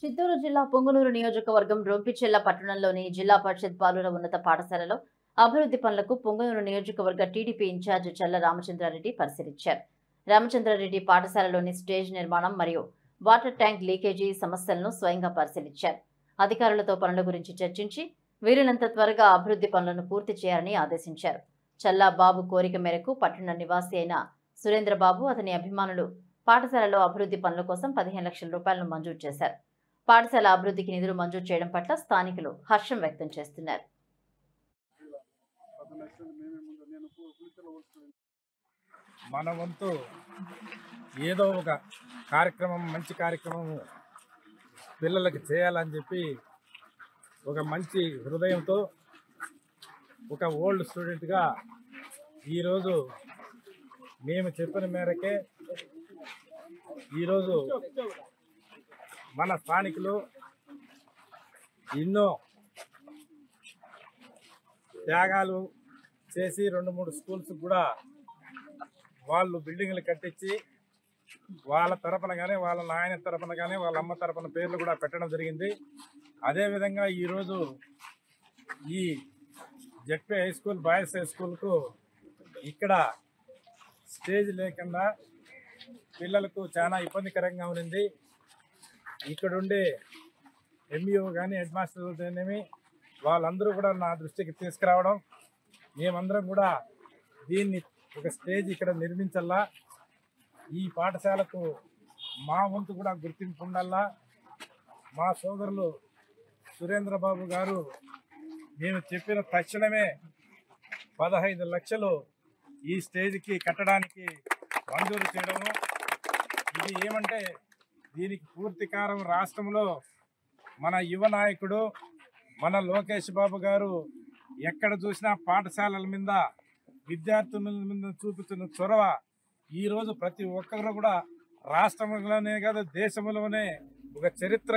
చిత్తూరు జిల్లా పొంగనూరు నియోజకవర్గం రొంపిచెర్ల పట్టణంలోని జిల్లా పరిషత్ బాలుర ఉన్నత పాఠశాలలో అభివృద్ధి పనులకు పొంగనూరు నియోజకవర్గ టీడీపీ ఇన్ఛార్జ్ చల్ల రామచంద్రారెడ్డి పరిశీలించారు. రామచంద్రారెడ్డి పాఠశాలలోని స్టేజ్ నిర్మాణం మరియు వాటర్ ట్యాంక్ లీకేజీ సమస్యలను స్వయంగా పరిశీలించారు. అధికారులతో పనుల గురించి చర్చించి వీలైనంత త్వరగా అభివృద్ధి పనులను పూర్తి చేయాలని ఆదేశించారు. చల్లా బాబు కోరిక మేరకు పట్టణ నివాసి అయిన సురేంద్రబాబు అతని అభిమానులు పాఠశాలలో అభివృద్ధి పనుల కోసం 15 లక్షల రూపాయలను మంజూరు చేశారు. పాఠశాల అభివృద్ధికి నిధులు మంజూరు చేయడం పట్ల స్థానికులు హర్షం వ్యక్తం చేస్తున్నారు. మన వంతు ఏదో ఒక కార్యక్రమం, మంచి కార్యక్రమం పిల్లలకి చేయాలని చెప్పి ఒక మంచి హృదయంతో ఒక ఓల్డ్ స్టూడెంట్గా ఈరోజు మేము చెప్పిన మేరకే ఈరోజు మన స్థానికులు ఎన్నో త్యాగాలు చేసి 2-3 స్కూల్స్ కూడా వాళ్ళు బిల్డింగ్లు కట్టించి వాళ్ళ తరపున కానీ, వాళ్ళ నాయన తరపున కానీ, వాళ్ళ అమ్మ తరపున పేర్లు కూడా పెట్టడం జరిగింది. అదేవిధంగా ఈరోజు ఈ ZP high school, boys high స్కూల్కు ఇక్కడ స్టేజ్ లేకుండా పిల్లలకు చాలా ఇబ్బందికరంగా ఉంది. ఇక్కడుండే ఎంఈఓ కానీ, హెడ్ మాస్టర్లు ఏమి వాళ్ళందరూ కూడా నా దృష్టికి తీసుకురావడం, మేమందరం కూడా దీన్ని ఒక స్టేజ్ ఇక్కడ నిర్మించాలా, ఈ పాఠశాలకు మా వంతు కూడా గుర్తింపు ఉండాలా. మా సోదరులు సురేంద్రబాబు గారు మేము చెప్పిన తక్షణమే 15 లక్షలు ఈ స్టేజ్కి కట్టడానికి మంజూరు చేయడము. ఇది ఏమంటే దీనికి పూర్తి కారణం రాష్ట్రంలో మన యువ నాయకుడు మన లోకేష్ బాబు గారు ఎక్కడ చూసినా పాఠశాలల మీద, విద్యార్థుల మీద చూపుతున్న చొరవ ఈరోజు ప్రతి ఒక్కరు కూడా రాష్ట్రంలోనే కాదు దేశంలోనే ఒక చరిత్ర